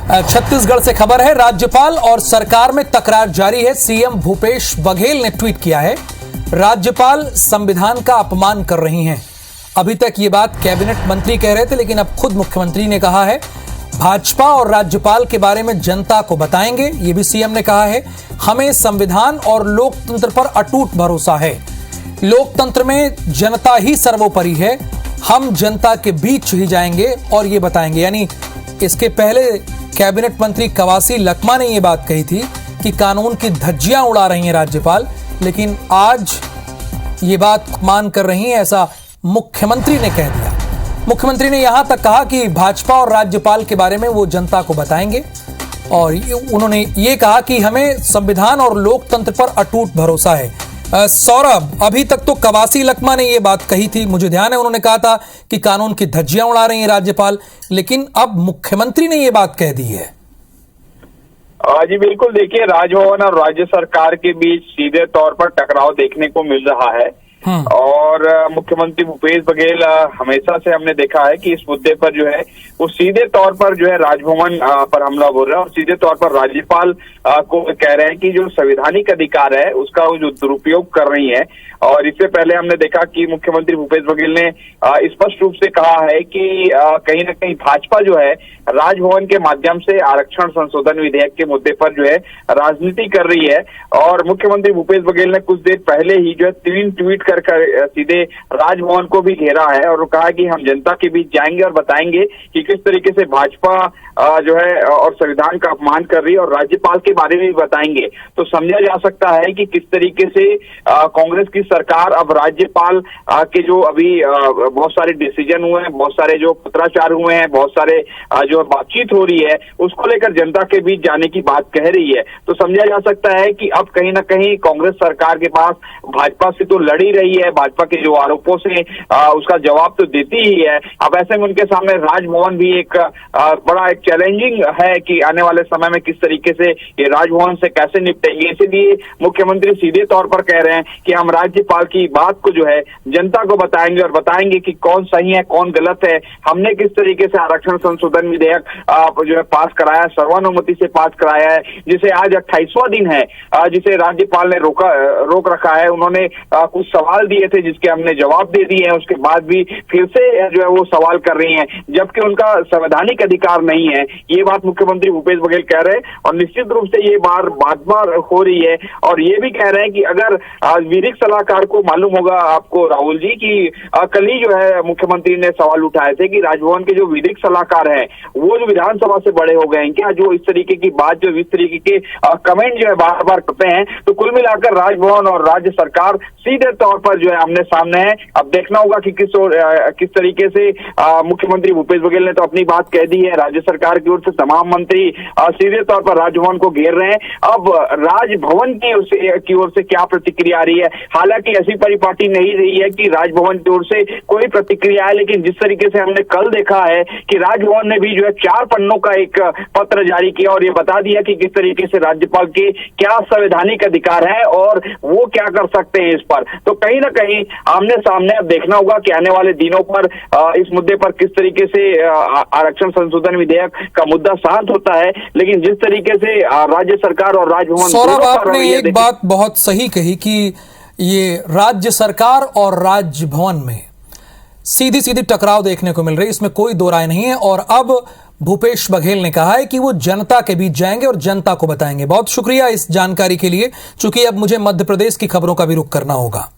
छत्तीसगढ़ से खबर है। राज्यपाल और सरकार में तकरार जारी है। सीएम भूपेश बघेल ने ट्वीट किया है, राज्यपाल संविधान का अपमान कर रही हैं। अभी तक ये बात कैबिनेट मंत्री कह रहे थे, लेकिन अब खुद मुख्यमंत्री ने कहा है भाजपा और राज्यपाल के बारे में जनता को बताएंगे। ये भी सीएम ने कहा है, हमें संविधान और लोकतंत्र पर अटूट भरोसा है। लोकतंत्र में जनता ही सर्वोपरि है। हम जनता के बीच ही जाएंगे और ये बताएंगे। यानी इसके पहले कैबिनेट मंत्री कवासी लखमा ने यह बात कही थी कि कानून की धज्जियां उड़ा रही हैं राज्यपाल, लेकिन आज ये बात मान कर रही हैं, ऐसा मुख्यमंत्री ने कह दिया। मुख्यमंत्री ने यहां तक कहा कि भाजपा और राज्यपाल के बारे में वो जनता को बताएंगे और उन्होंने ये कहा कि हमें संविधान और लोकतंत्र पर अटूट भरोसा है। सौरभ, अभी तक तो कवासी लखमा ने ये बात कही थी, मुझे ध्यान है उन्होंने कहा था कि कानून की धज्जियां उड़ा रही हैं राज्यपाल, लेकिन अब मुख्यमंत्री ने ये बात कह दी है। जी बिल्कुल, देखिए राजभवन और राज्य सरकार के बीच सीधे तौर पर टकराव देखने को मिल रहा है और मुख्यमंत्री भूपेश बघेल हमेशा से हमने देखा है कि इस मुद्दे पर जो है वो सीधे तौर पर जो है राजभवन पर हमला बोल रहे हैं और सीधे तौर पर राज्यपाल को कह रहे हैं कि जो संवैधानिक अधिकार है उसका वो जो दुरुपयोग कर रही है। और इससे पहले हमने देखा कि मुख्यमंत्री भूपेश बघेल ने स्पष्ट रूप से कहा है कि कहीं ना कहीं भाजपा जो है राजभवन के माध्यम से आरक्षण संशोधन विधेयक के मुद्दे पर जो है राजनीति कर रही है। और मुख्यमंत्री भूपेश बघेल ने कुछ देर पहले ही जो है 3 ट्वीट कर सीधे राजभवन को भी घेरा है और कहा कि हम जनता के बीच जाएंगे और बताएंगे कि किस तरीके से भाजपा जो है और संविधान का अपमान कर रही है और राज्यपाल के बारे में भी बताएंगे। तो समझा जा सकता है कि किस तरीके से कांग्रेस की सरकार अब राज्यपाल के जो अभी बहुत सारे डिसीजन हुए हैं, बहुत सारे जो पत्राचार हुए हैं, बहुत सारे जो बातचीत हो रही है उसको लेकर जनता के बीच जाने की बात कह रही है। तो समझा जा सकता है कि अब कहीं ना कहीं कांग्रेस सरकार के पास भाजपा से तो लड़ी रही है, भाजपा के जो आरोपों से उसका जवाब तो देती ही है। अब ऐसे में उनके सामने राजभवन भी एक बड़ा एक चैलेंजिंग है कि आने वाले समय में किस तरीके से ये राजभवन से कैसे निपटेंगे। इसीलिए मुख्यमंत्री सीधे तौर पर कह रहे हैं कि हम राज्यपाल की बात को जो है जनता को बताएंगे और बताएंगे कि कौन सही है कौन गलत है। हमने किस तरीके से आरक्षण संशोधन विधेयक जो है पास कराया, सर्वानुमति से पास कराया है, जिसे आज 28वां दिन है जिसे राज्यपाल ने रोक रखा है। उन्होंने कुछ सवाल दिए थे जिसके हमने जवाब दे दिए हैं, उसके बाद भी फिर से जो है वो सवाल कर रही हैं, जबकि उनका संवैधानिक अधिकार नहीं है। ये बात मुख्यमंत्री भूपेश बघेल कह रहे हैं और निश्चित रूप से ये बात बार हो रही है। और ये भी कह रहे हैं कि अगर विधिक सलाहकार को मालूम होगा आपको राहुल जी की कल ही जो है मुख्यमंत्री ने सवाल उठाए थे कि राजभवन के जो विधिक सलाहकार हैं वो जो विधानसभा से बड़े हो गए हैं क्या, जो इस तरीके की बात जो इस तरीके के कमेंट जो है बार बार करते हैं। तो कुल मिलाकर राजभवन और राज्य सरकार सीधे तौर पर जो है आमने सामने है। अब देखना होगा कि किस तरीके से मुख्यमंत्री भूपेश बघेल ने तो अपनी बात कह दी है, राज्य सरकार की ओर से तमाम मंत्री सीधे तौर पर राजभवन को घेर रहे हैं। अब राजभवन की ओर से क्या प्रतिक्रिया आ रही है, हालांकि ऐसी परिपाटी नहीं रही है कि राजभवन की ओर से कोई प्रतिक्रिया है, लेकिन जिस तरीके से हमने कल देखा है कि राजभवन ने भी जो है 4 पन्नों का एक पत्र जारी किया और ये बता दिया कि किस तरीके से राज्यपाल के क्या संवैधानिक अधिकार है और वो क्या कर सकते हैं इस पर। तो कहीं ना कहीं आमने सामने अब देखना होगा कि आने वाले दिनों पर इस मुद्दे पर किस तरीके से आरक्षण संशोधन विधेयक का मुद्दा शांत होता है। लेकिन जिस तरीके से राज्य सरकार और राजभवन, सौरभ आपने एक बात बहुत सही कही कि ये राज्य सरकार और राजभवन में सीधी सीधी टकराव देखने को मिल रही, इसमें कोई दो राय नहीं है। और अब भूपेश बघेल ने कहा है कि वो जनता के बीच जाएंगे और जनता को बताएंगे। बहुत शुक्रिया इस जानकारी के लिए, चूंकि अब मुझे मध्य प्रदेश की खबरों का भी रुख करना होगा।